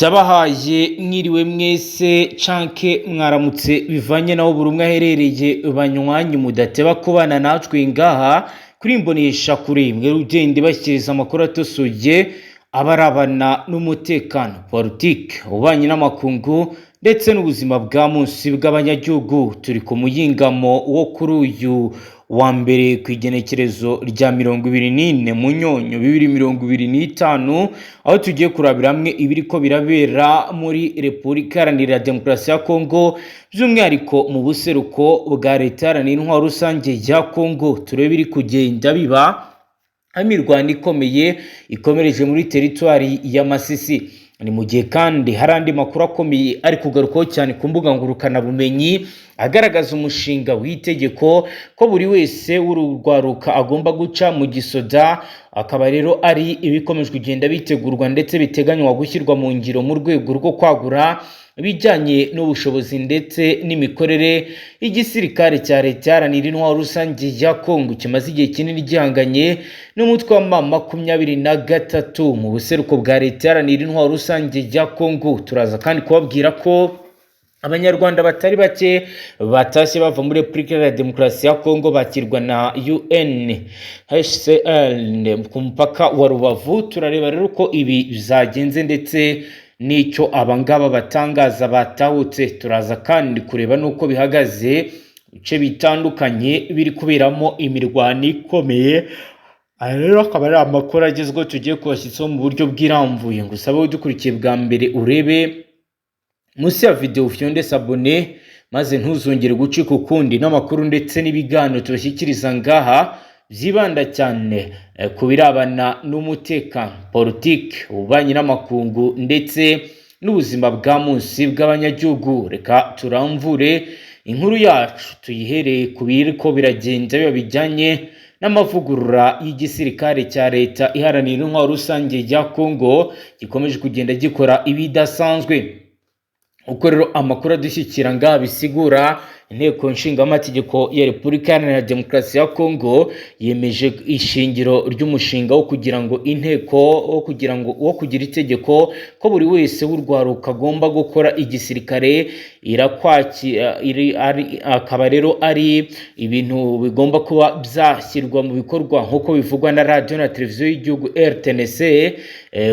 Ndabahaye mwiriwe mwese canke mwaramutse bivanye naho buri umwe aherereye banywanyi mudateba kubana natwe ngaha kuri mbonesha kuri mwe rugende bashyikiriza amakuru atosoye abarabana n'umutekano politique ubanye n'amakungu ndetse n'ubuzima bwa munsi bw'abanyagihugu. Turi ku muyingamo wo kuri uyu wa mbere ku igenekerezo rya 24 Munyonyo 2025 aho tugiye kurabira hamwe ibiriko birabera muri Repubulika Iharanira Demokarasi ya Kongo, by'umwihariko mu buseruko bwa leta iharanira intwaro rusange ya Kongo. Turebe biri kugenda biba imirwano ikomeye ikomereje muri teritwari ya Masisi. Ni mu gihe kandi hari andi makuru akomeye ari kugarukaho cyane ku mbuga ngurukana bumenyi agaragaza umushinga w'itegeko ko buri wese w'urugwaruka agomba guca mu gisoda. Akaba rero ari ibikomeje kugenda bitegurwa ndetse biteganywa gushyirwa mu ngiro mu rwego rwo kwagura bijyanye n'ubushobozi ndetse n'imikorere y'igisirikare cya leta iharanira intwaro rusange ya Kongo kimaze igihe kinini gihanganye n'umutwe wa M23 mu buseruko bwa leta iharanira intwaro rusange ya Kongo. Turaza kandi kubabwira ko Abanyarwanda batari bake batashye bava muri Repubulika ya Demokarasi ya Kongo bakirwa na UNHCR ku mupaka wa Rubavu. Turareba rero ko ibi bizagenze ndetse n'icyo abangaba batangaza batahutse. Turaza kandi kureba nuko bihagaze bice bitandukanye biri kuberamo imirwano ikomeye. Rero akaba ari amakuru agezweho tugiye kubashyitsaho mu buryo bw'iramvuye. Ngusabe dukurikiye bwa mbere urebe munsi ya video ufyonde sabone maze ntuzongere gucika ukundi n'amakuru ndetse n'ibiganiro tubashyikiriza ngaha byibanda cyane ku birabana n'umutekano, politique, ubanye n'amakungu ndetse n'ubuzima bwa munsi bw'abanyagihugu. Reka turamvure inkuru yacu tuyihereye ku biriko biragenda biba bijyanye n'amavugurura y'igisirikare cya leta iharanira intwaro rusange ya Kongo gikomeje kugenda gikora ibidasanzwe. Uko rero amakuru adushyikira ngaha bisigura, inteko nshingamategeko ya Repubulika Iharanira Demokarasi ya Kongo yemeje ishingiro ry'umushinga wo kugira ngo kugira itegeko ko buri wese w'urwaruka agomba gukora igisirikare akaba rero ari ibintu bigomba kuba byashyirwa mu bikorwa nk'uko bivugwa na radio na televiziyo y'igihugu RTNC.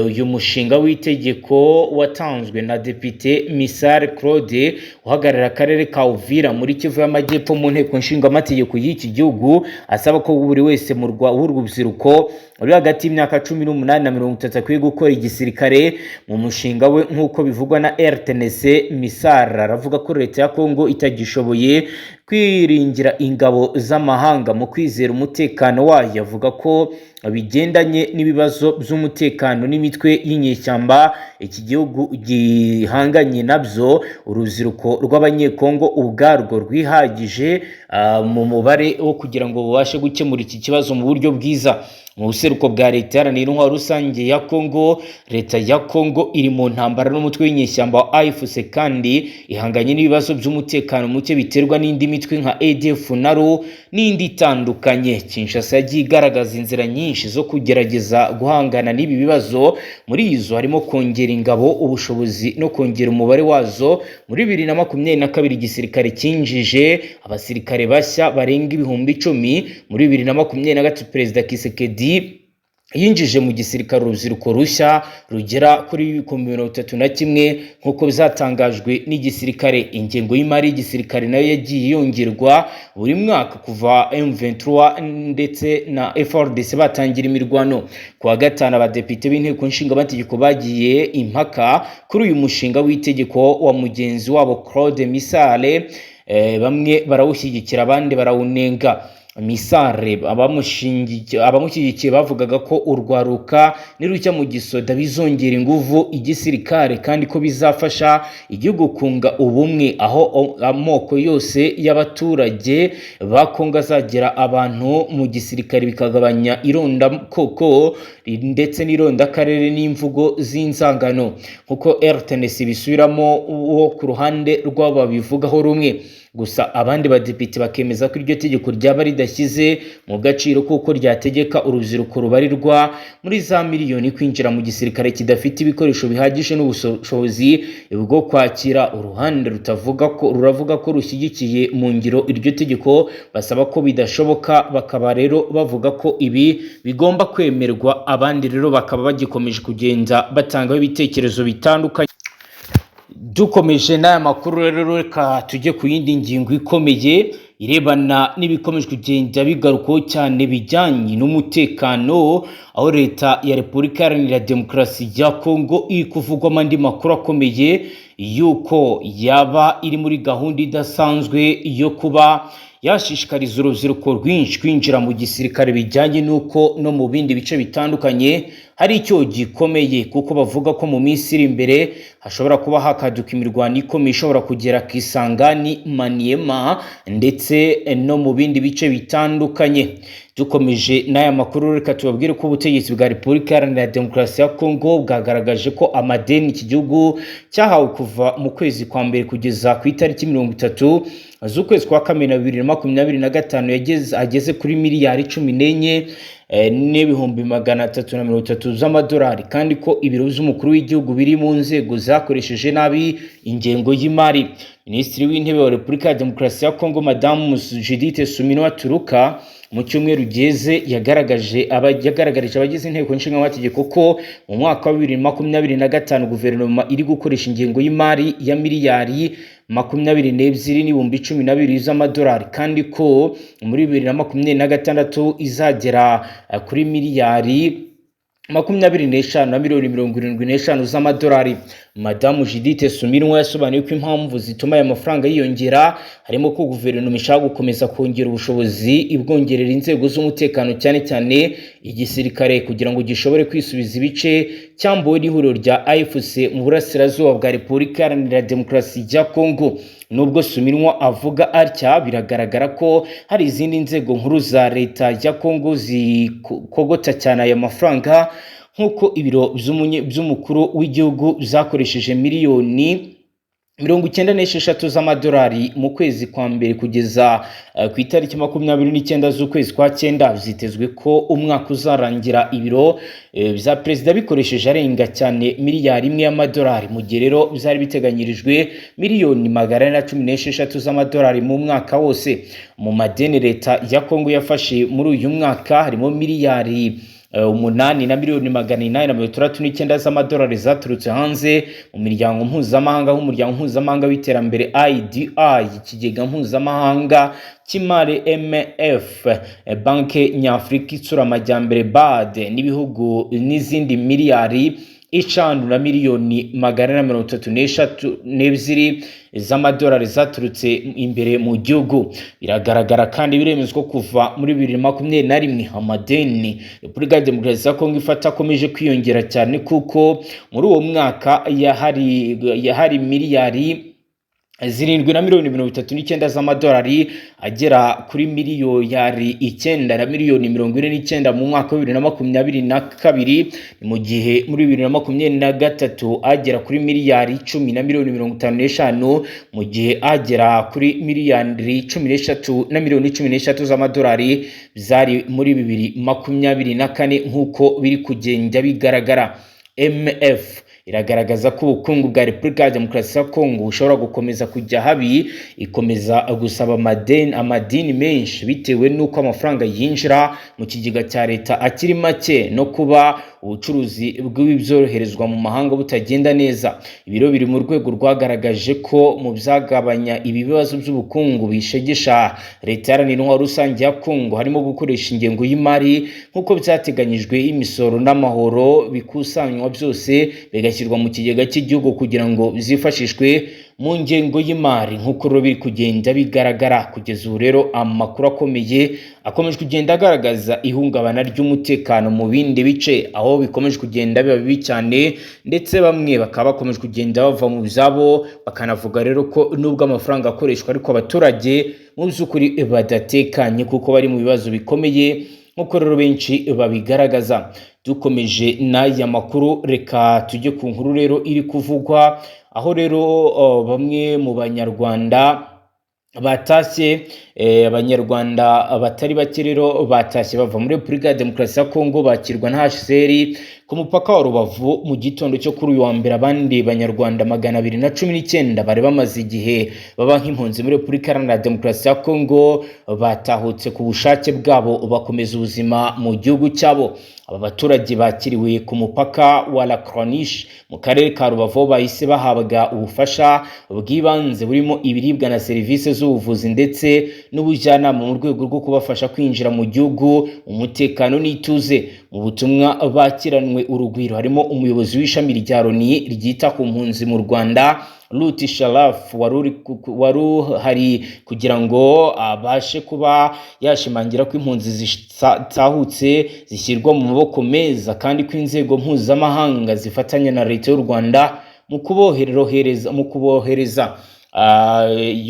Uyu mushinga w'itegeko watanzwe na Depite Misare Claude uhagarara akarere ka Uvira muri Kivu y'Amajyepfo mu nteko nshingamategeko y'iki gihugu, asaba ko buri wese mu rw'urubyiruko uri hagati y'imyaka 18 na 30 akwiye gukora igisirikare. Mu mushinga we nk'uko bivugwa na RTNC, Misara aravuga ko leta ya Kongo itagishoboye kwiringira ingabo z'amahanga mu kwizera umutekano wayo. Avuga ko bigendanye n'ibibazo by'umutekano n'imitwe y'inyeshyamba iki gihugu gihanganye nabyo, urubyiruko rw'abanyekongo ubwarwo rwihagije mu mubare wo kugira ngo bubashe gukemura iki kibazo mu buryo bwiza. Mu buseruko bwa leta iharanira intwaro rusange ya Kongo, leta ya Kongo iri mu ntambara n'umutwe w'inyeshyamba wa AVIS kandi ihanganye n'ibibazo by'umutekano muke biterwa n'indi mitwe nka ADF NARO n'indi itandukanye. Kinshasa yagiye igaragaza inzira nyinshi zo kugerageza guhangana n'ibi bibazo, muri izo harimo kongera ingabo ubushobozi no kongera umubare wazo. Muri 2022 igisirikare cyinjije abasirikare bashya barenga 10,000. Muri 2023 Perezida Kisekedi yinjije mu gisirikare urubyiruko rushya rugera kuri 31 nk'uko bizatangajwe n'igisirikare. Ingengo y'imari y'igisirikare nayo yagiye yongerwa buri mwaka kuva M23 ndetse na FRDC batangira imirwano. Ku wa gatanu abadepite b'inteko nshingamategeko bagiye impaka kuri uyu mushinga w'itegeko wa mugenzi wabo Claude Misare. Bamwe barawushyigikira abandi barawunenga. Misare abamushyigikiye bavugaga ko urwaruka nirujya mu gisoda bizongera inguvu igisirikare kandi ko bizafasha igihugu kunga ubumwe, aho amoko yose y'abaturage ba Kongo azagera abantu mu gisirikare bikagabanya ironda koko ndetse n'ironda karere n'imvugo z'inzangano nkuko RTNC bisubiramo wo ku ruhande rw'ababivugaho rumwe. Gusa abandi badepite bakemeza ko iryo tegeko ryaba ridashyize mu gaciro kuko ryategeka urubyiruko rubarirwa muri za miliyoni kwinjira mu gisirikare kidafite ibikoresho bihagije n'ubushobozi bwo kwakira. Uruhande ruravuga ko rushyigikiye mu ngiro iryo tegeko, basaba ko bidashoboka, bakaba rero bavuga ko ibi bigomba kwemerwa. Abandi rero bakaba bagikomeje kugenda batangaho ibitekerezo bitandukanye. Dukomeje n'aya makuru rero, reka tujye ku yindi ngingo ikomeye irebana n'ibikomeje kugenda bigarukaho cyane bijyanye n'umutekano, aho leta ya Repubulika Iharanira Demokarasi ya Kongo iri kuvugwamo andi makuru akomeye yuko yaba iri muri gahunda idasanzwe yo kuba yashishikariza urubyiruko rwinshi kwinjira mu gisirikare, bijyanye n'uko no mu bindi bice bitandukanye hari icyo gikomeye, kuko bavuga ko mu minsi iri imbere hashobora kuba hakaduka imirwano ikomeye ishobora kugera Kisangani, Maniema ndetse no mu bindi bice bitandukanye. Dukomeje n'aya makuru, reka tubabwire ko ubutegetsi bwa Repubulika Iharanira Demokarasi ya Kongo bwagaragaje ko amadeni iki gihugu cyahawe kuva mu kwezi kwa mbere kugeza ku itariki 30 z'ukwezi kwa Kamena 2025 ageze kuri miliyari 14 n'ibihumbi 330 z'amadolari, kandi ko ibiro by'umukuru w'igihugu biri mu nzego zakoresheje nabi ingengo y'imari. Minisitiri w'intebe wa Repubulika ya Demokarasi ya Kongo Madamu Judith Suminwa Turuka mu cyumweru geze yagaragarije abagize inteko nshingamategeko ko mu mwaka wa 2025 guverinoma iri gukoresha ingengo y'imari ya miliyari 22,012 z'amadolari, kandi ko muri 2026 izagera kuri miliyari 25,075 z'amadolari. Madamu Judith Suminwa yasobanuye ko impamvu zituma aya mafaranga yiyongera harimo ko guverinoma ishaka gukomeza kongera ubushobozi ibwongerera inzego z'umutekano, cyane cyane igisirikare, kugira ngo gishobore kwisubiza ibice cyambuwe n'ihuriro rya AVIS mu burasirazuba bwa Repubulika Iharanira Demokarasi ya Kongo. Nubwo Suminwa avuga atya, biragaragara ko hari izindi nzego nkuru za leta ya Kongo zikogota cyane aya mafaranga, nkuko ibiro by'umukuru w'igihugu zakoresheje miliyoni 96 z'amadolari mu kwezi kwa mbere kugeza ku itariki 29 z'ukwezi kwa 9. Byitezwe ko umwaka uzarangira ibiro bya perezida bikoresheje arenga cyane miliyari 1 y'amadolari, mu gihe rero byari biteganyirijwe miliyoni 416 z'amadolari mu mwaka wose. Mu madeni leta ya Kongo yafashe muri uyu mwaka harimo miliyari 8 na miliyoni 839 z'amadolari zaturutse hanze mu miryango mpuzamahanga nk'umuryango mpuzamahanga w'iterambere IDI, ikigega mpuzamahanga cy'imari MF, banki nyafurika itsura amajyambere BAD n'ibihugu n'izindi miliyari 5 na miliyoni 432 z'amadolari zaturutse imbere mu gihugu. Biragaragara kandi biremezwa kuva muri 2021 amadeni Repubulika ya Demokarasi ya Kongo ifata akomeje kwiyongera cyane, kuko muri uwo mwaka yahari miliyari 7 na miliyoni 39 z'amadolari agera kuri miliyari 9 na miliyoni 49 mu mwaka wa 2022, mu gihe muri 2023 agera kuri miliyari 10 na miliyoni 55, mu gihe agera kuri miliyari 13 na miliyoni 13 z'amadolari zari muri 2024, nkuko biri kugenda bigaragara. MF iragaragaza ko ubukungu bwa Repubulika ya Demokarasi ya Kongo bushobora gukomeza kujya habi, ikomeza gusaba amadini menshi bitewe n'uko amafaranga yinjira mu kigega cya leta akiri make no kuba ubucuruzi bw'ibyoroherezwa mu mahanga butagenda neza. Ibiro biri mu rwego rwagaragaje ko mu byagabanya ibibazo by'ubukungu bishegesha leta Iharanira Rusange ya Kongo harimo gukoresha ingengo y'imari nk'uko byateganyijwe, imisoro n'amahoro bikusanywa byose bigashyirwa mu kigega cy'igihugu kugira ngo bizifashishwe mu ngengo y'imari, nk'uko rero biri kugenda bigaragara. Kugeza ubu rero amakuru akomeye akomeje kugenda agaragaza ihungabana ry'umutekano mu bindi bice, aho bikomeje kugenda biba bibi cyane, ndetse bamwe bakaba bakomeje kugenda bava mu byabo, bakanavuga rero ko nubwo amafaranga akoreshwa ariko abaturage mu by'ukuri badatekanye kuko bari mu bibazo bikomeye, nk'uko rero benshi babigaragaza. dukomeje n'aya makuru reka tujye ku nkuru rero iri kuvugwa aho rero bamwe mu banyarwanda batashye abanyarwanda batari bake rero batashye bava muri Repubulika ya Demokarasi ya Kongo bakirwa na HCR ku mupaka wa Rubavu mu gitondo cyo kuri uyu wa mbere. Abandi banyarwanda 219 bari bamaze igihe baba nk'impunzi muri Repubulika ya Demokarasi ya Kongo batahutse ku bushake bwabo bakomeza ubuzima mu gihugu cyabo. Aba baturage bakiriwe ku mupaka wa La Croniche mu karere ka Rubavu bahise bahabwa ubufasha bw'ibanze burimo ibiribwa na serivisi z'ubuvuzi ndetse n'ubujyanama mu rwego rwo kubafasha kwinjira mu gihugu umutekano n'ituze. Mu butumwa bakiranwe urugwiro harimo umuyobozi w'ishami rya Loni ryita ku mpunzi mu Rwanda Luti Sharaf waru hari kugira ngo abashe kuba yashimangira ko impunzi zitahutse zishyirwa mu maboko meza kandi ko inzego mpuzamahanga zifatanya na leta y'u Rwanda mu kubohereza.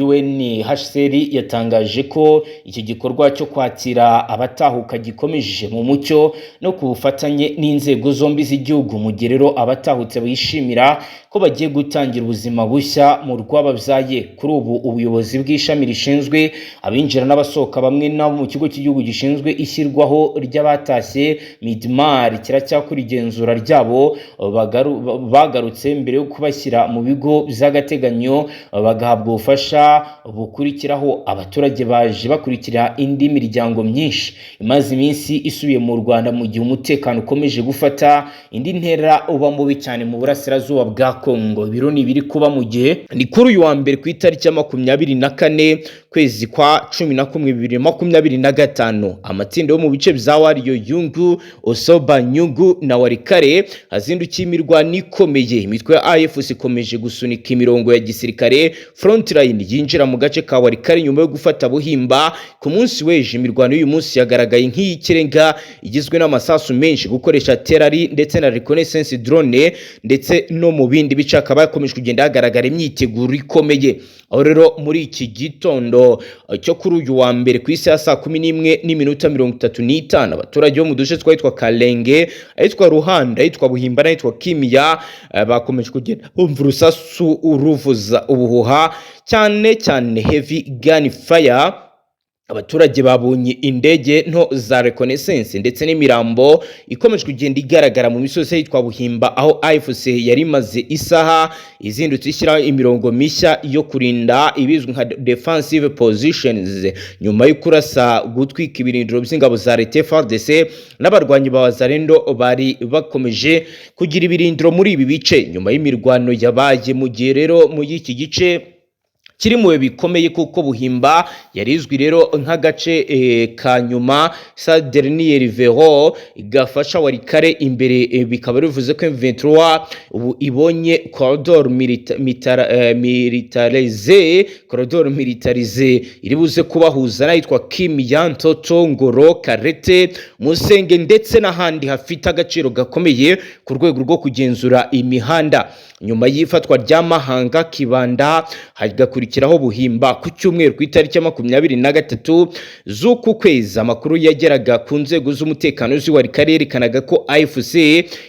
UNHCR yatangaje ko iki gikorwa cyo kwakira abatahuka gikomeje mu mucyo no ku bufatanye n'inzego zombi z'igihugu. Mu gihe rero abatahutse bishimira ko bagiye gutangira ubuzima bushya mu rwababyaye. Kuri ubu ubuyobozi bw'ishami rishinzwe abinjira n'abasohoka bamwe na mu kigo cy'igihugu gishinzwe ishyirwaho ry'abatashye Midmar kiracyakora igenzura ryabo bagarutse mbere yo kubashyira mu bigo by'agateganyo bagahabwa ubufasha bukurikiraho. Abaturage baje bakurikira indi miryango myinshi imaze iminsi isubiye mu Rwanda mu gihe umutekano ukomeje gufata indi ntera uba mubi cyane mu burasirazuba bwa Kongo. Ibiro ni biri kuba mu gihe ni kuri uyu wa mbere ku itariki ya 24 kwezi kwa 11 2025 amatsinda yo mu bice bya Wariyo Yungu Osoba Nyungu na Warikare hazindukiye imirwano ikomeye. Imitwe ya AFS ikomeje gusunika imirongo ya gisirikare frontline yinjira mu gace ka Warikare nyuma yo gufata Buhimba. Ku munsi weje imirwano y'uyu munsi yagaragaye nk'iyikirenga igizwe n'amasasu menshi gukoresha terari ndetse na reconnaissance drone ndetse no mu bindi bice akaba yakomeje kugenda hagaragara imyiteguro ikomeye. Aho rero muri iki gitondo cyo kuri uyu wa mbere ku isi ya 11:35 abaturage bo mu duce twitwa Kalenge, ayitwa Ruhanda, ayitwa Buhimba n'ayitwa Kimiya bakomeje kugenda bumva urusasu uruvuza ubuhuha cyane heavy gun fire. Abaturage babonye indege nto za reconnaissance ndetse n'imirambo ikomeje kugenda igaragara mu misozi yitwa Buhimba aho AFC yari maze isaha izindutse ishyira imirongo mishya yo kurinda ibizwi nka defensive positions nyuma yo kurasa gutwika ibirindiro by'ingabo za leta FARDC n'abarwanyi ba Wazalendo bari bakomeje kugira ibirindiro muri ibi bice nyuma y'imirwano yabaye. Mu gihe rero mu iki gice kiri mu bikomeye kuko Buhimba yarizwi rero nk'agace ka nyuma sa dernier vero igafasha Warikare imbere bikaba bivuze ko M23 ubu ibonye corridor militarisé iri buze kubahuza n'ayitwa Kimiya, Ntoto, Ngoro, Karete, Musenge ndetse n'ahandi hafite agaciro gakomeye ku rwego rwo kugenzura imihanda. Nyuma y'ifatwa ry'amahanga Kibanda hagakurikiraho Buhimba ku cyumweru ku itariki ya 23 z'uku kwezi. Amakuru yageraga ku nzego z'umutekano z'Iwarikare yerekanaga ko AFC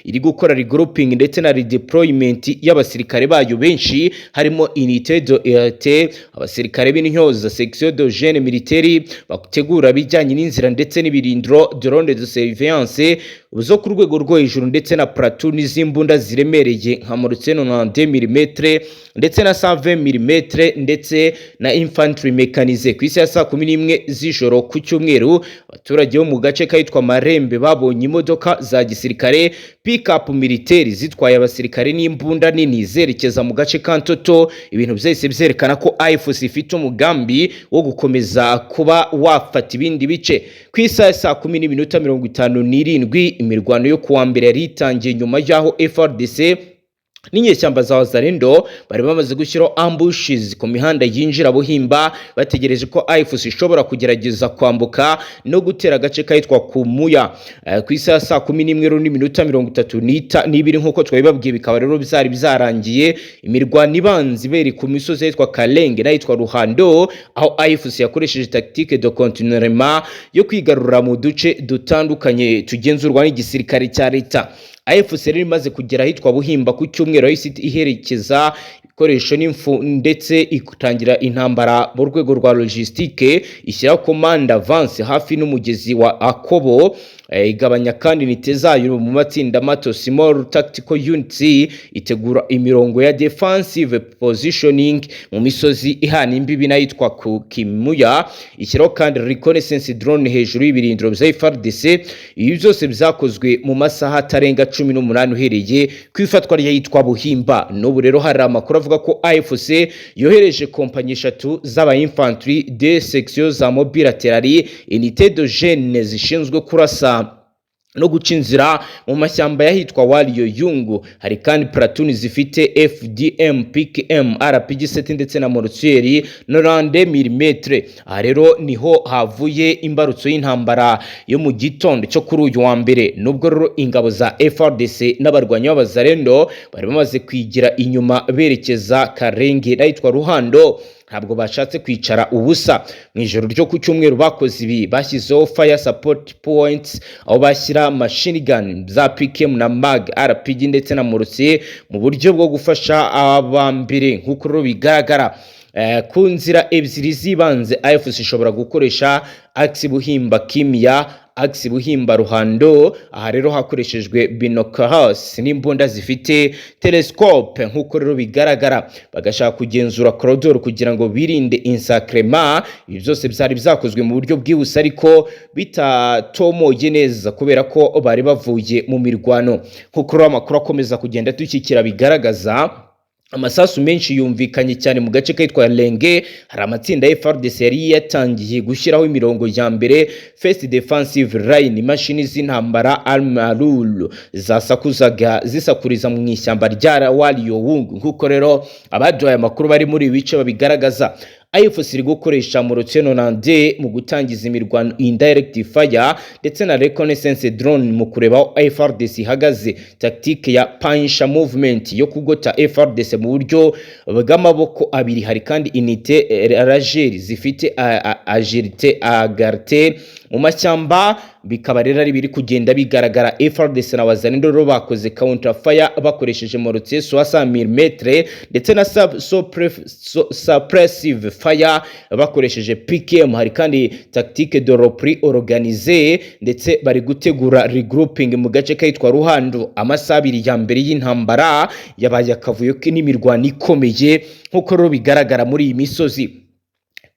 iri gukora regrouping ndetse na redeployment y'abasirikare bayo benshi harimo unité de abasirikare b'intyoza section de jeune militaire bategura bijyanye n'inzira ndetse n'ibirindiro drone de surveillance zo ku rwego rwo hejuru ndetse na platoon z'imbunda ziremereye nka Mortier 92 mm ndetse na 120 mm ndetse na infantry mécanisée. Ku isi ya 11 z'ijoro ku cyumweru abaturage bo mu gace kayitwa Marembe babonye imodoka za gisirikare pick-up militaire zitwaye abasirikare n'imbunda nini zerekeza mu gace ka Ntoto. Ibintu byose byerekana ko AFC ifite umugambi wo gukomeza kuba wafata ibindi bice. Ku isi ya 10:57 imirwano yo kuwa mbere yari itangiye nyuma y'aho FARDC n'inyeshyamba za Wazalendo bari bamaze gushyiraho ambushes ku mihanda yinjira Buhimba bategereje ko AFC ishobora kugerageza kwambuka no gutera agace kahitwa Kumuya ku isaha saa 11:32 nkuko twabibabwiye. Bikaba rero bizari bizarangiye imirwano ibanzi beri ku misozi yitwa Kalenge nayitwa Ruhando, aho AFC yakoresheje tactique de contournement yo kwigarurira mu duce dutandukanye tugenzurwa n'igisirikare cya leta. AFC rero imaze kugera hitwa Buhimba ku cyumweru iherekeza ibikoresho n'imfu ndetse ikutangira intambara mu rwego rwa logistique, ishyira command avance hafi n'umugezi wa Akobo, igabanya kandi nite zayo mu matsinda mato small tactical units, itegura imirongo ya defensive positioning mu misozi ihana imbibi nayitwa ku Kimuya, ishyiraho kandi reconnaissance drone hejuru y'ibirindiro bya FARDC. Ibi byose byakozwe mu masaha atarenga 18 uhereye kwifatwa ryitwa Buhimba. N'ubu rero hari amakuru avuga ko AFC yohereje kompanyi 3 z'aba infantry de section za mobile artillerie unité de jeunes zishinzwe kurasa no guca inzira mu mashyamba yahitwa Waliyo Yungu. Hari kandi platoon zifite FDM, PKM, RPG7 ndetse na mortieri 90 mm. Aha rero niho havuye imbarutso y'intambara yo mu gitondo cyo kuri uyu wa mbere, nubwo rero ingabo za FARDC n'abarwanyi b'Abazalendo bari bamaze kwigira inyuma berekeza Karenge nayitwa Ruhando. Ntabwo bashatse kwicara ubusa. Mu ijoro ryo ku cyumweru bakoze ibi, bashyizeho fire support points aho bashyira machine gun za PKM na mag RPG ndetse na mortier mu buryo bwo gufasha abambere nkuko rero bigaragara. Ku nzira ebyiri zibanze AFC ishobora gukoresha axe Buhimba Kimya, axe Buhimba Ruhando. Aha rero hakoreshejwe binoculars n'imbunda zifite telescope nkuko rero bigaragara, bagashaka kugenzura corridor kugira ngo birinde insacrement. Ibi byose byari byakozwe mu buryo bwihuse ariko bitatomoye neza kubera ko bari bavuye mu mirwano. Nkuko rero amakuru akomeza kugenda dushyikira bigaragaza, amasasu menshi yumvikanye cyane mu gace kitwa Lenge. Hari amatsinda ya FARDC yari yatangiye gushyiraho imirongo ya mbere first defensive line, imashini z'intambara Almarul zasakuzaga zisakuriza mu ishyamba rya Waliyo Wungu. Nkuko rero abaduhaye amakuru bari muri bice babigaragaza, AFC iri gukoresha mortier 90 mu gutangiza imirwano indirect fire ndetse na reconnaissance drone mu kureba aho FARDC ihagaze, tactique ya punch movement yo kugota FARDC mu buryo bw'amaboko abiri. Hari kandi unité rageri zifite agilité agarte mu mashyamba. Bikaba rero ari biri kugenda bigaragara FARDC na Wazalendo rero bakoze counter fire bakoresheje mortier 60 mm ndetse na suppressive fire bakoresheje PKM. Hari kandi tactique de repris organisée ndetse bari gutegura regrouping mu gace kitwa Ruhando. Amasabiri ya mbere y'intambara yabaye akavuyo n'imirwano ikomeye nkuko rero bigaragara muri iyi misozi.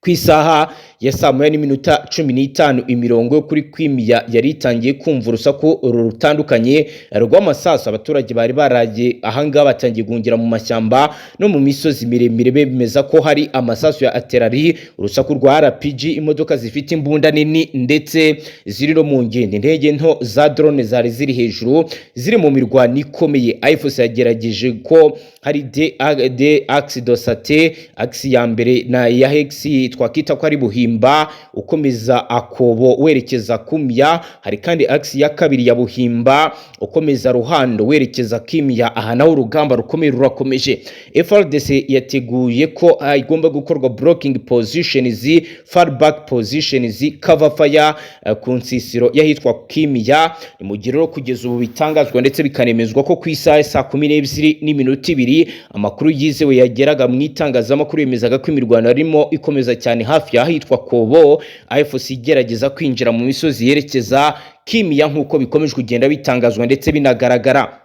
Ku isaha ya saa 1:15 imirongo kuri Kwimiya yari itangiye kumva urusaku rutandukanye rw'amasasu. Abaturage bari baragiye ahanga batangiye guhungira mu mashyamba no mu misozi miremire, bemeza ko hari amasasu ya artillerie, urusaku rwa RPG, imodoka zifite imbunda nini ndetse ziri no mu ngende. Indege nto za drone zari ziri hejuru ziri mu mirwano ikomeye. AFC yagerageje ko hari de axe dosate, axe ya mbere na ya hexi twakita ko ari Buhimba ukomeza Akobo werekeza Kumya. Hari kandi axe ya kabiri ya Buhimba ukomeza Ruhando werekeza Kimya. Aha naho urugamba rukomeye rurakomeje. FARDC yateguye ko igomba gukorwa blocking positions, far back positions, cover fire ku nsisiro yahitwa Kimya. Ni mu girero kugeza ubu bitangazwa ndetse bikanemezwa ko ku isaha saa 12:02 amakuru yizewe yageraga mu itangazamakuru yemezaga ko imirwano arimo ikomeza cyane hafi ahitwa Kobo. AFC igerageza kwinjira mu misozi yerekeza Kimya nkuko bikomeje kugenda bitangazwa ndetse binagaragara.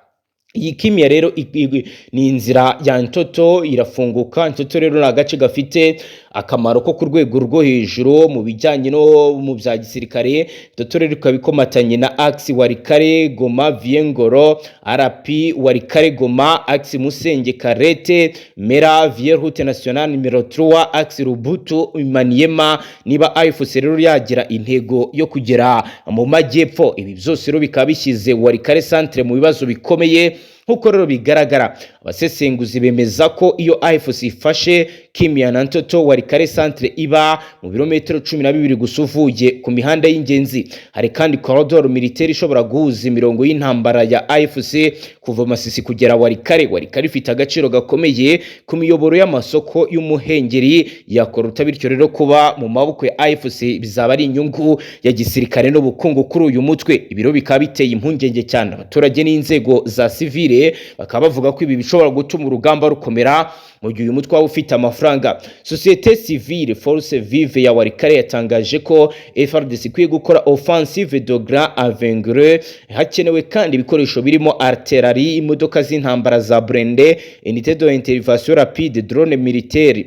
Iyi Kimya rero ni inzira ya Ntoto irafunguka. Ntoto rero na gace gafite akamaro ko ku rwego rwo hejuru mu bijyanye no mu bya gisirikare. Ntoto rero ikabikomatanye na axe Warikare Goma Viengoro, RP Warikare Goma, axe Musenge Karete Mera Vier Route Nationale numero 3, axe Rubutu Maniema. Niba AFC rero yagira intego yo kugera mu majyepfo, ibi byose rero bikabishyize Warikare centre mu bibazo bikomeye nkuko rero bigaragara abasesenguzi bemeza ko iyo AFC ifashe Kimia na Ntoto Walikale centre iba mu birometero 12 gusa uvuye ku mihanda y'ingenzi. Hari kandi corridor militaire ishobora guhuza imirongo y'intambara ya AFC kuva Masisi kugera Walikale. Walikale ifite agaciro gakomeye ku miyoboro y'amasoko y'umuhengeri yakoruta, bityo rero kuba mu maboko ya AFC bizaba ari inyungu ya gisirikare n'ubukungu kuri uyu mutwe. Ibiro bikaba biteye impungenge cyane abaturage n'inzego za civile, bakaba bavuga ko ibi bishobora gutuma urugamba rukomera mu gihe uyu mutwe waba ufite amafaranga. Société civile Force Vive ya Walikale yatangaje ko FARDC ikwiye gukora offensive de grand avengre. Hakenewe kandi ibikoresho birimo artillerie, imodoka z'intambara za blindé, unité d'intervention rapide, drone militaire.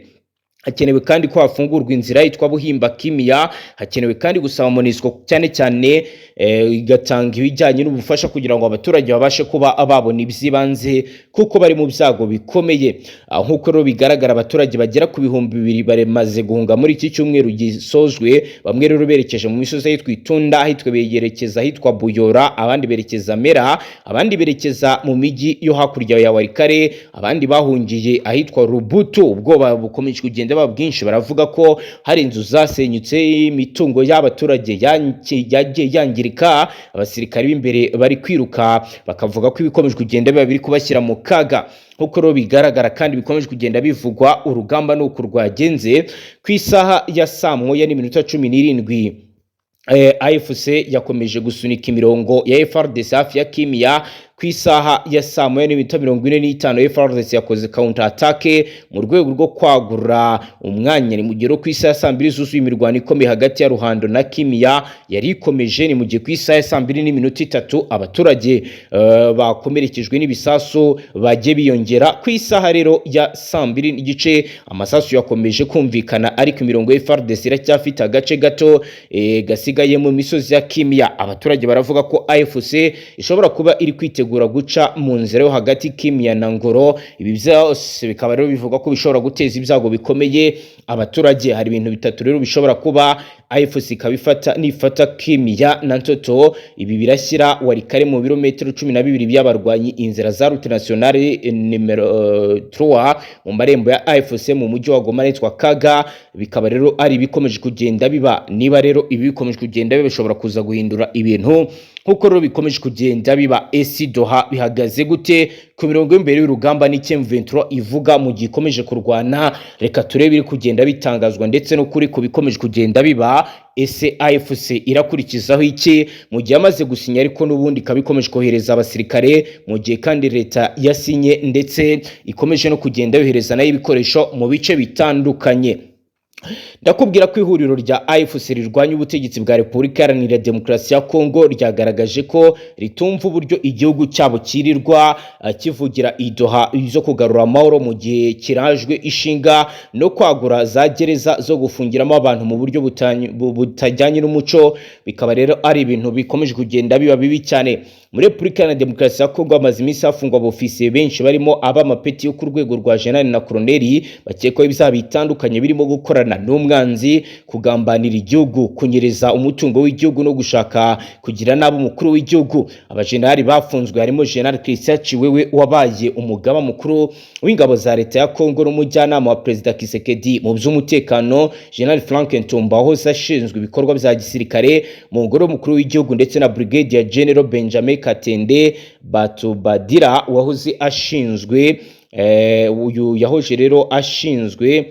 Hakenewe kandi ko hafungurwa inzira yitwa Buhimba Kimia. Hakenewe kandi gusaba MONUSCO cyane cyane igatanga ibijyanye n'ubufasha kugira ngo abaturage babashe kuba ababona ibyibanze kuko bari mu byago bikomeye. Nkuko rero bigaragara abaturage bagera ku 2,000 baremaze guhunga muri iki cyumweru gisozwe. Bamwe rero berekeje mu misozi yitwa Itunda, ahitwe beyerekeza ahitwa Buyora, abandi berekeza Mera, abandi berekeza mu miji yo hakurya ya Walikale, abandi bahungiye ahitwa Rubuto. Ubwoba bukomeje kugenda bwinshi, baravuga ko hari inzu zasenyutse, imitungo y'abaturage yagiye yangirika. Abasirikare b'imbere bari kwiruka bakavuga ko ibikomeje kugenda biba biri kubashyira mu kaga. Nkuko rero bigaragara kandi bikomeje kugenda bivugwa, urugamba nuko rwagenze ku isaha ya saa 1:17 AFC yakomeje gusunika imirongo ya FARDC hafi ya Kimia. Ku isaha ya saa 1:45 FARDC yakoze counter attack mu rwego rwo kwagura umwanya. Ni mu gihe ku isaha ya saa 2 zuzuye imirwano ikomeye hagati ya Ruhando na Kimia yari ikomeje. Ni mu gihe ku isaha ya saa 2:03 abaturage bakomerekejwe n'ibisasu bagiye biyongera. Ku isaha rero ya saa 2 n'igice amasasu yakomeje kumvikana, ariko imirongo ya FARDC iracyafite agace gato gasigaye mu misozi ya Kimia. Abaturage baravuga ko AFC ishobora kuba iri kwitegura guca mu nzira yo hagati Kimia na Ngoro. Ibi byose bikaba rero bivuga ko bishobora guteza ibyago bikomeye abaturage. Hari ibintu bitatu rero bishobora kuba AFC ikabifata nifata Kimia na Ntoto. Ibi birashyira Walikale mu birometero 12 by'abarwanyi, inzira za route nationale numero 3 mu marembo ya AFC mu mujyi wa Goma netwa Kaga. Bikaba rero ari bikomeje kugenda biba. Niba rero ibi bikomeje kugenda biba bishobora kuza guhindura ibintu nkuko rero bikomeje kugenda biba. esi Doha bihagaze gute ku mirongo y'imbere y'urugamba n'icyo M23 ivuga mu gihe ikomeje kurwana? Reka turebe biri kugenda bitangazwa ndetse no kuri bikomeje kugenda biba. Ese AFC irakurikizaho iki mu gihe amaze gusinya, ariko n'ubundi kabikomeje kohereza abasirikare mu gihe kandi leta yasinye ndetse ikomeje no kugenda yohereza nayo ibikoresho mu bice bitandukanye? Ndakubwira ko ihuriro rya AFC rirwanya ubutegetsi bwa Repubulika Iharanira Demokarasi ya Kongo ryagaragaje ko ritumva uburyo igihugu cyabo kirirwa kivugira idoha zo kugarura amahoro mu gihe kirajwe ishinga no kwagura za gereza zo gufungiramo abantu mu buryo butajyanye n'umuco. Bikaba rero ari ibintu bikomeje kugenda biba bibi cyane. Muri Repubulika Iharanira Demokarasi ya Kongo amaze iminsi hafungwa abofisiye benshi barimo ab'amapeti yo ku rwego rwa General na Colonel bakekwaho ibyaha bitandukanye birimo gukorana n'umwanzi, kugambanira igihugu, kunyereza umutungo w'igihugu no gushaka kugira nabi umukuru w'igihugu. Abajenerali bafunzwe harimo General Christian Chiwewe wabaye umugaba mukuru w'ingabo za leta ya Kongo n'umujyanama wa Perezida Kisekedi mu by'umutekano, General Frank Ntomba wahoze ashinzwe ibikorwa bya gisirikare mu ngoro mukuru w'igihugu, ndetse na Brigadier General Benjamin Katende Batubadira wahoze ashinzwe uyu yahoje rero ashinzwe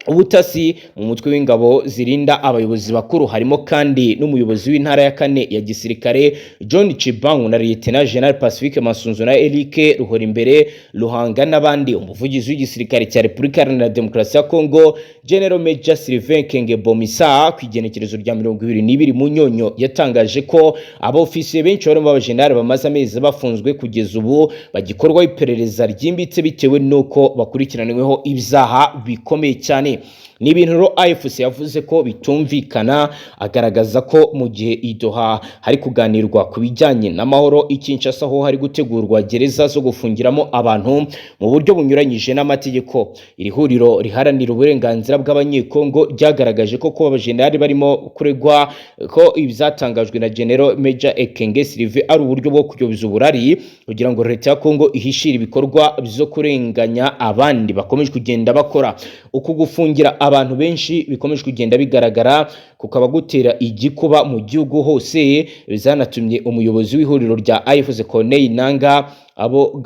ubutasi mu mutwe w'ingabo zirinda abayobozi bakuru. Harimo kandi n'umuyobozi w'intara ya 4 ya gisirikare John Chibangu na Lieutenant General Pacifique Masunzu na Eric Ruhorimbere Ruhanga n'abandi. Umuvugizi w'igisirikare cya Repubulika Iharanira Demokarasi ya Kongo General Major Sylvain Kenge Bomisa ku igenekerezo rya 22 mu Nyonyo yatangaje ko abofisiye benshi barimo abajenerali bamaze amezi bafunzwe kugeza ubu bagikorwa iperereza ryimbitse bitewe nuko bakurikiranyweho ibyaha bikomeye cyane. ni ibintu rero AFC yavuze ko bitumvikana, agaragaza ko mu gihe idoha hari kuganirwa ku bijyanye n'amahoro Kinshasa ho hari gutegurwa gereza zo gufungiramo abantu mu buryo bunyuranyije n'amategeko. Iri huriro riharanira uburenganzira bw'abanyekongo ryagaragaje ko kuba abajenerali barimo kuregwa ko ibizatangajwe na General Major Ekenge Sylvain ari uburyo bwo kuyoboza uburari kugira ngo leta ya Kongo ihishire ibikorwa byo kurenganya abandi bakomeje kugenda bakora. Uku gufungira abantu benshi bikomeje kugenda bigaragara kukaba gutera igikuba mu gihugu hose, bizanatumye umuyobozi w'ihuriro rya AFC Corneille Nanga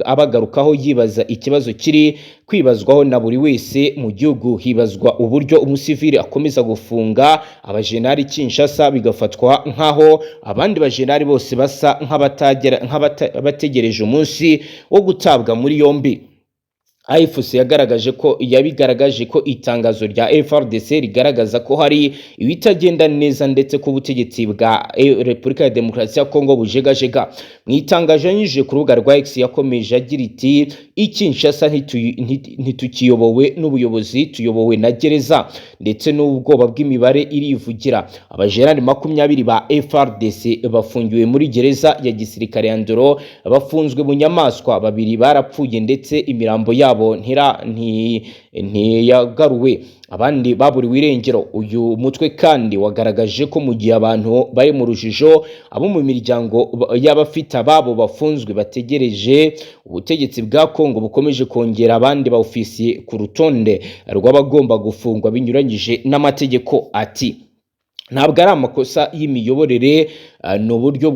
abagarukaho yibaza ikibazo kiri kwibazwaho na buri wese mu gihugu. Hibazwa uburyo umusivili akomeza gufunga abajenerali Kinshasa bigafatwa nkaho abandi bajenerali bose basa nk'abategereje umunsi wo gutabwa muri yombi. AFC yabigaragaje ko itangazo rya FRDC rigaragaza ko hari ibitagenda neza ndetse ko ubutegetsi bwa Repubulika ya Demokarasi ya Kongo bujegajega. Mu itangazo yanyujije ku rubuga rwa X yakomeje agira iti Kinshasa ntitukiyobowe n'ubuyobozi, tuyobowe na gereza ndetse n'ubwoba bw'imibare irivugira. Abajenerali 20 ba FRDC bafungiwe muri gereza ya gisirikare ya Ndoro, bafunzwe mu nyamaswa, 2 barapfuye ndetse imirambo yabo ntiyagaruwe, abandi baburiwe irengero. Uyu mutwe kandi wagaragaje ko mu gihe abantu bari mu rujijo, abo mu miryango y'abafite ababo bafunzwe bategereje ubutegetsi bwa Kongo bukomeje kongera abandi ba ofisiye ku rutonde rw'abagomba gufungwa binyuranyije n'amategeko. Ati ntabwo ari amakosa y'imiyoborere, ni uburyo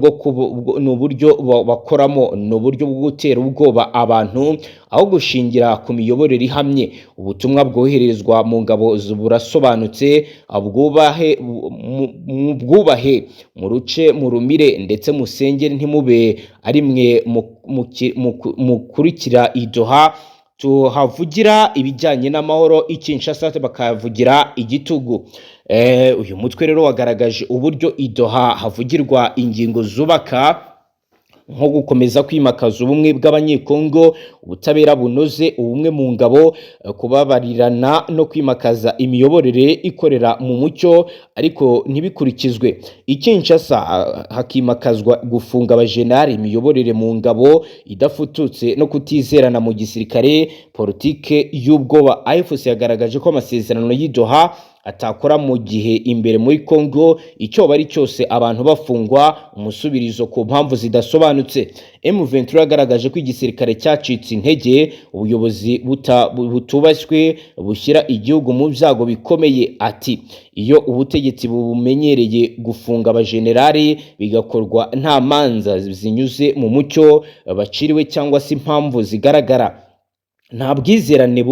bakoramo, ni uburyo bwo gutera ubwoba abantu aho gushingira ku miyoborere ihamye. Ubutumwa bwoherezwa mu ngabo burasobanutse, bwubahe muruce murumire ndetse musengere, ntimube ari mwe mukurikira idoha tuhavugira ibijyanye n'amahoro Kinshasa bakavugira igitugu. Uyu mutwe rero wagaragaje uburyo idoha havugirwa ingingo zubaka nko gukomeza kwimakaza ubumwe bw'abanyekongo, ubutabera bunoze, ubumwe mu ngabo, kubabarirana no kwimakaza imiyoborere ikorera mu mucyo ariko ntibikurikizwe. Kinshasa hakimakazwa gufunga abajenerali, imiyoborere mu ngabo idafututse no kutizerana mu gisirikare, politike y'ubwoba. AFC yagaragaje ko amasezerano y'Idoha atakora mu gihe imbere muri Kongo icyo bari cyose abantu bafungwa umusubirizo ku mpamvu zidasobanutse. M23 yagaragaje ko igisirikare cyacitse intege, ubuyobozi butubashywe bushyira igihugu mu byago bikomeye. Ati iyo ubutegetsi bumenyereye gufunga abajenerali bigakorwa nta manza zinyuze mu mucyo baciriwe cyangwa se impamvu zigaragara, nta bwizerane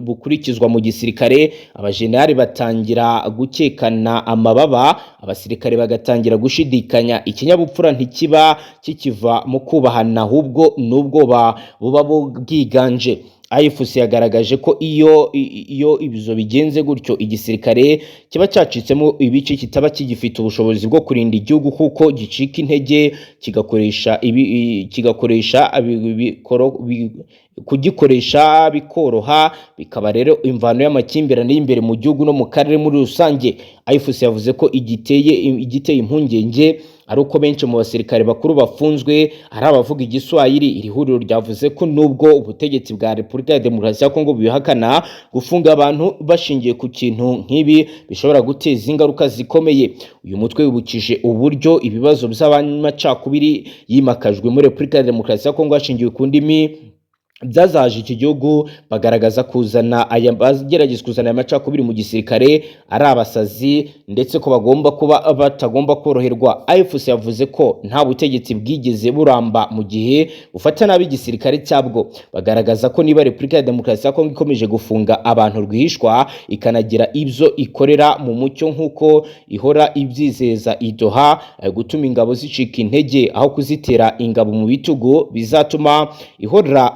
bukurikizwa mu gisirikare, abajenerali batangira gukekana amababa, abasirikare bagatangira gushidikanya, ikinyabupfura ntikiba kikiva mu kubahana ahubwo n'ubwoba buba bwiganje. AFC yagaragaje ko iyo ibizo bigenze gutyo igisirikare kiba cyacitsemo ibice kitaba kigifite ubushobozi bwo kurinda igihugu kuko gicika intege, kugikoresha bikoroha, bikaba rero imvano y'amakimbirane y'imbere mu gihugu no mu karere muri rusange. AFC yavuze ko igiteye impungenge ari uko benshi mu basirikare bakuru bafunzwe ari abavuga igiswahili. Iri huriro ryavuze ko nubwo ubutegetsi bwa Repubulika ya Demokarasi ya Kongo bihakana gufunga abantu bashingiye ku kintu nk'ibi bishobora guteza ingaruka zikomeye. Uyu mutwe wibukije uburyo ibibazo by'abamacakubiri yimakajwe muri Repubulika ya Demokarasi ya Kongo hashingiwe ku ndimi byazaje iki gihugu, bagaragaza bagerageza kuzana amacakubiri mu gisirikare ari abasazi ndetse ko batagomba koroherwa. AFC yavuze ko nta butegetsi bwigeze buramba mu gihe ufata nabi igisirikare cyabwo. Bagaragaza ko niba Repubulika ya Demokarasi ya Kongo ikomeje gufunga abantu rwihishwa ikanagira ibyo ikorera mu mucyo nk'uko ihora ibyizeza Idoha, gutuma ingabo zicika intege aho kuzitera ingabo mu bitugu bizatuma ihora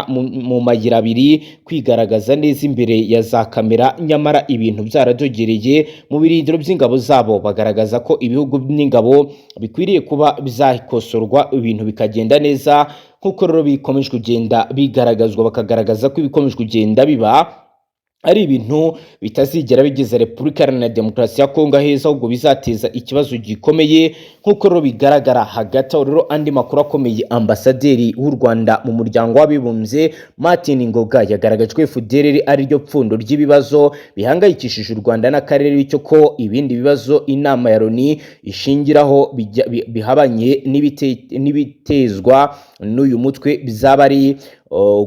mu mayira abiri kwigaragaza neza imbere ya za kamera, nyamara ibintu byaradogereye mu birindiro by'ingabo zabo. Bagaragaza ko ibihugu n'ingabo bikwiriye kuba bizakosorwa ibintu bikagenda neza nk'uko rero bikomeje kugenda bigaragazwa, bakagaragaza ko ibikomeje kugenda biba ari ibintu bitazigera bigize Repubulika Iharanira Demokarasi ya Kongo heza, ahubwo bizateza ikibazo gikomeye nk'uko rero bigaragara. Hagati aho rero andi makuru akomeye, ambasaderi w'u Rwanda mu muryango w'abibumbye Martin Ngoga yagaragajwe FDLR ari ryo pfundo ry'ibibazo bihangayikishije u Rwanda n'akarere, bityo ko ibindi bibazo inama ya Loni ishingiraho bihabanye n'ibitezwa n'uyu mutwe bizaba ari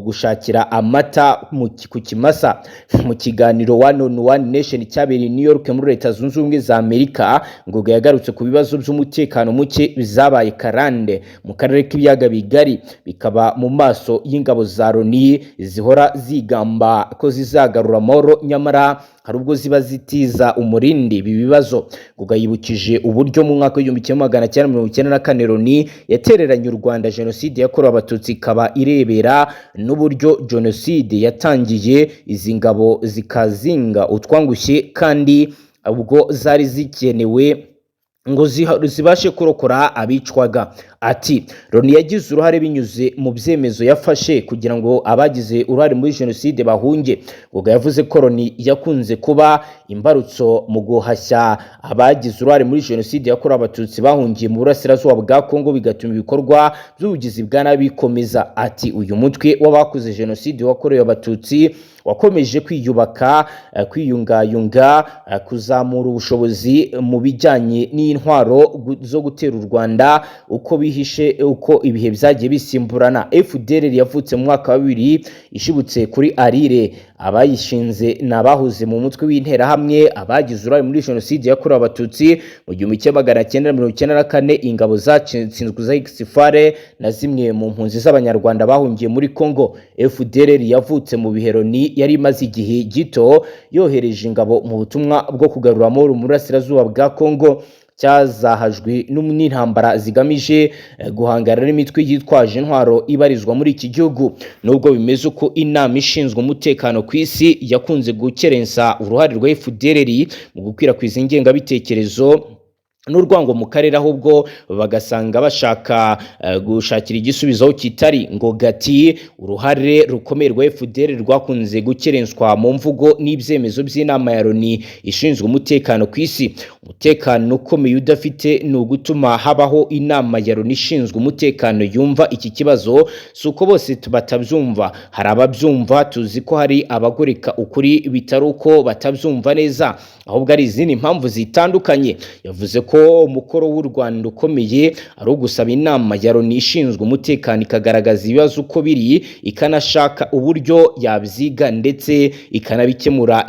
gushakira amata ku kimasa. Mu kiganiro One on One Nation cyabereye New York muri Leta Zunze Ubumwe za Amerika, Ngoga yagarutse ku bibazo by'umutekano muke bizabaye karande mu karere k'ibiyaga bigari, bikaba mu maso y'ingabo za Loni zihora zigamba ko zizagarura amahoro, nyamara hari ubwo ziba zitiza umurindi ibi bibazo. Ngoga yibukije uburyo mu mwaka w'1994 Loni yatereranye u Rwanda jenoside yakorewe abatutsi, ikaba irebera n'uburyo jenoside yatangiye izi ngabo zikazinga utwangushye, kandi ubwo zari zikenewe ngo zibashe kurokora abicwaga. Ati Loni yagize uruhare binyuze mu byemezo yafashe kugira ngo abagize uruhare muri jenoside bahunge. Ngoga yavuze ko Loni yakunze kuba imbarutso mu guhashya abagize uruhare muri jenoside yakorewe abatutsi bahungiye mu burasirazuba bwa Kongo, bigatuma ibikorwa by'ubugizi bwa nabi bikomeza. Ati uyu mutwe w'abakoze jenoside wakorewe abatutsi wakomeje kwiyubaka, kwiyungayunga, kuzamura ubushobozi mu bijyanye n'intwaro zo gutera u Rwanda uko ibihe byagiye bisimburana. FDLR yavutse mu mwaka wa 2000 ishibutse kuri Arire. Abayishinze n'abahuze mu mutwe w'interahamwe abagize uruhare muri jenoside yakorewe abatutsi mu 1994. Ingabo zatsinzwe za Xifare na zimwe mu mpunzi z'abanyarwanda bahungiye muri Kongo. FDLR yavutse mu bihe Loni yari imaze igihe gito yohereje ingabo mu butumwa bwo kugarura amahoro mu burasirazuba bwa Kongo, cyazahajwe n'intambara zigamije guhangana n'imitwe yitwaje intwaro ibarizwa muri iki gihugu. Nubwo bimeze uko, inama ishinzwe umutekano ku isi yakunze gukerensa uruhare rwa FDLR mu gukwirakwiza ingengabitekerezo n'urwango mu karere, ahubwo bagasanga bashaka gushakira igisubizo aho kitari. Ngoga ati uruhare rukomeye rwa FDLR rwakunze gukerenswa mu mvugo n'ibyemezo by'inama ya Loni ishinzwe umutekano ku isi. Umutekano ukomeye udafite ni ugutuma habaho inama ya Loni ishinzwe umutekano yumva iki kibazo. Si uko bose batabyumva, hari ababyumva, tuzi ko hari abagoreka ukuri bitari uko batabyumva neza, ahubwo ari izindi mpamvu zitandukanye. Yavuze ko umukoro w'u Rwanda ukomeye ari ugusaba inama ya Loni ishinzwe umutekano ikagaragaza ibibazo uko biri, ikanashaka uburyo yabyiga ndetse ikanabikemura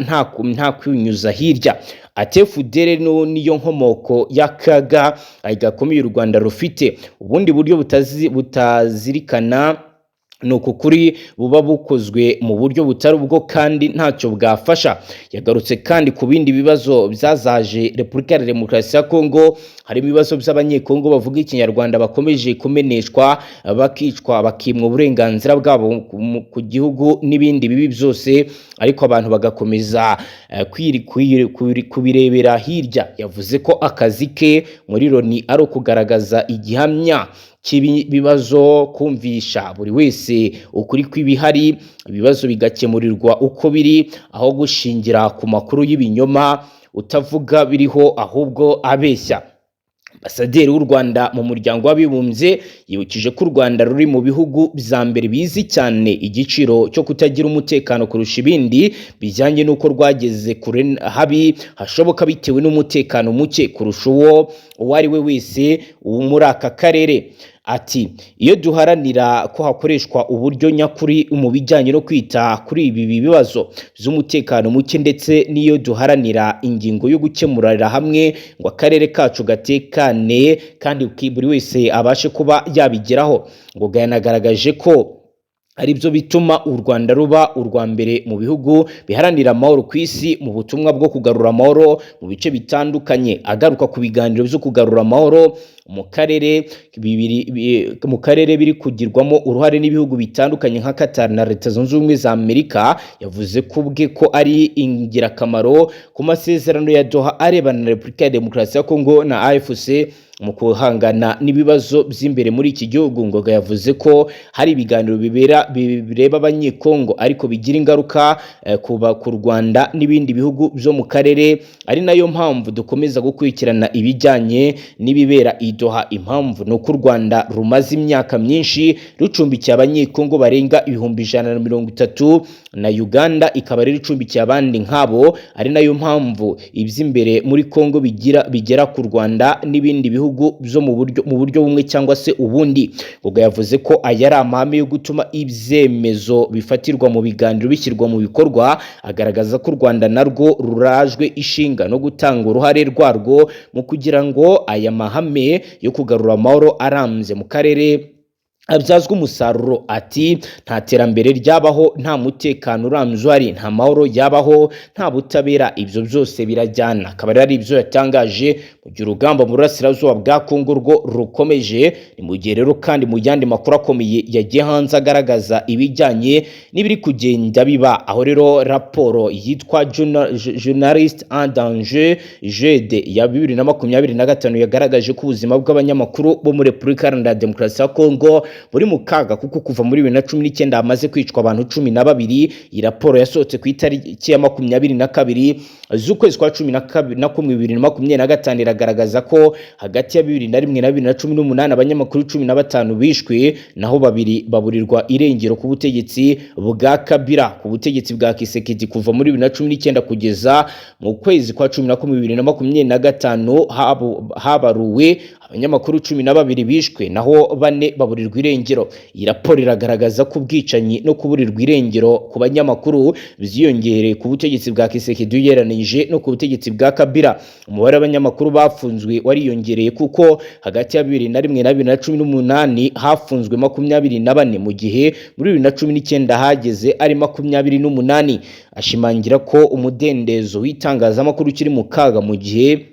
nta kwinyuza hirya. Ati FDLR niyo nkomoko y'akaga gakomeye u Rwanda rufite. Ubundi buryo butazirikana nuko kuri buba bukozwe mu buryo butari ubwo kandi ntacyo bwafasha. Yagarutse kandi ku bindi bibazo byazaje Repubulika ya Demokarasi ya Kongo, harimo ibibazo by'abanyekongo bavuga ikinyarwanda bakomeje kumeneshwa, bakicwa, bakimwa uburenganzira bwabo ku gihugu n'ibindi bibi byose, ariko abantu bagakomeza kubirebera hirya. Yavuze ko akazi ke muri Loni ari ukugaragaza igihamya cy'ibibazo, kumvisha buri wese ukuri kw'ibihari, ibibazo bigakemurirwa uko biri, aho gushingira ku makuru y'ibinyoma utavuga biriho ahubwo abeshya. Ambasaderi w'u Rwanda mu muryango w'abibumbye yibukije ko u Rwanda ruri mu bihugu bya mbere bizi cyane igiciro cyo kutagira umutekano kurusha ibindi, bijyanye n'uko rwageze kure habi hashoboka bitewe n'umutekano muke kurusha uwo ari we wese muri aka karere. Ati iyo duharanira ko hakoreshwa uburyo nyakuri mu bijyanye no kwita kuri ibi bibazo by'umutekano muke, ndetse n'iyo duharanira ingingo yo gukemurira hamwe ngo akarere kacu gatekane kandi buri wese abashe kuba yabigeraho. Ngo yanagaragaje ko ari byo bituma u Rwanda ruba urwa mbere mu bihugu biharanira amahoro ku isi mu butumwa bwo kugarura amahoro mu bice bitandukanye. Agaruka ku biganiro byo kugarura amahoro mu karere biri kugirwamo uruhare n'ibihugu bitandukanye nka Qatar na Leta Zunze Ubumwe za Amerika. Yavuze ko ubwe ko ari ingirakamaro ku masezerano ya Doha arebana na Repubulika ya Demokarasi ya Kongo na AFC mu kuhangana n'ibibazo by'imbere muri iki gihugu. Ngo yavuze ko hari ibiganiro bireba abanyekongo ariko bigira ingaruka ku Rwanda n'ibindi bihugu byo mu karere, ari nayo mpamvu dukomeza gukurikirana ibijyanye n'ibibera i Doha. Impamvu no ku Rwanda rumaze imyaka myinshi rucumbikiye abanyekongo barenga 130 na Uganda ikaba ari rucumbikiye abandi nkabo, ari nayo mpamvu iby'imbere muri Kongo bigera ku Rwanda n'ibindi bihugu byo mu buryo bumwe cyangwa se ubundi. Ubwo yavuze ko aya ari amahame yo gutuma ibyemezo bifatirwa mu biganiro bishyirwa mu bikorwa, agaragaza ko u Rwanda narwo rurajwe ishinga no gutanga uruhare rwarwo mu kugira ngo aya mahame yo kugarura amahoro arambye mu karere abyazwa umusaruro. Ati nta terambere ryabaho nta mutekano urambye uhari, nta mahoro yabaho nta butabera, ibyo byose birajyana. Akaba ari ibyo yatangaje mu gihe urugamba mu burasirazuba bwa Kongo rwo rukomeje. Ni mu gihe rero kandi mu yandi makuru akomeye yagiye hanze agaragaza ibijyanye n'ibiri kugenda biba, aho rero raporo yitwa Journaliste en danger jeudi ya 2025 yagaragaje ko ubuzima bw'abanyamakuru bo muri Repubulika Iharanira Demokarasi ya Kongo buri mu kaga, kuko kuva muri 2019 hamaze kwicwa abantu 12. Iyi raporo yasohotse ku itariki ya 22 z'ukwezi kwa 12 na 2025 iragaragaza ko hagati ya 2001 na 2018 abanyamakuru 15 bishwe, naho 2 baburirwa irengero ku butegetsi bwa Kabila. Ku butegetsi bwa Kisekedi kuva muri 2019 kugeza mu kwezi kwa 10 na 2025 habaruwe abanyamakuru 12 bishwe, naho 4 baburirwa irengero. Iyi raporo iragaragaza ko ubwicanyi no kuburirwa irengero ku banyamakuru byiyongereye ku butegetsi bwa Kisekedi ugereranije no ku butegetsi bwa Kabila. Umubare w'abanyamakuru bafunzwe wariyongereye, kuko hagati ya 2001 na 2018 hafunzwe 24, mu gihe muri 2019 hageze ari 28. Ashimangira ko umudendezo w'itangazamakuru kiri mu kaga mu gihe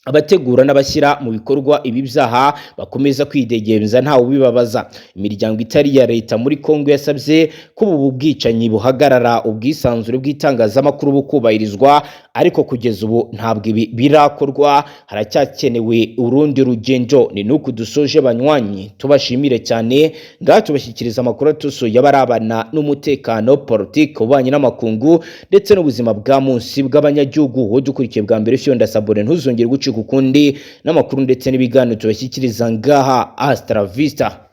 abategura n'abashyira mu bikorwa ibi byaha bakomeza kwidegemza ntawe ubibabaza. Imiryango itari ya leta muri Kongo yasabye ko ubu bwicanyi buhagarara, ubwisanzure bw'itangazamakuru bukubahirizwa, ariko kugeza ubu ntabwo ibi birakorwa. Haracyakenewe urundi rugendo. Ni nuko dusoje banywanyi, tubashimire cyane. Ngaha tubashyikiriza amakuru atusoye abarabana n'umutekano, politique, ubanye n'amakungu ndetse n'ubuzima bwa munsi bw'abanyagihugu. Wo dukurikiye bwa mbere Fdnb sabone ntuzongere gucika ukundi n'amakuru ndetse n'ibiganiro tubashyikiriza ngaha. Hasta la vista.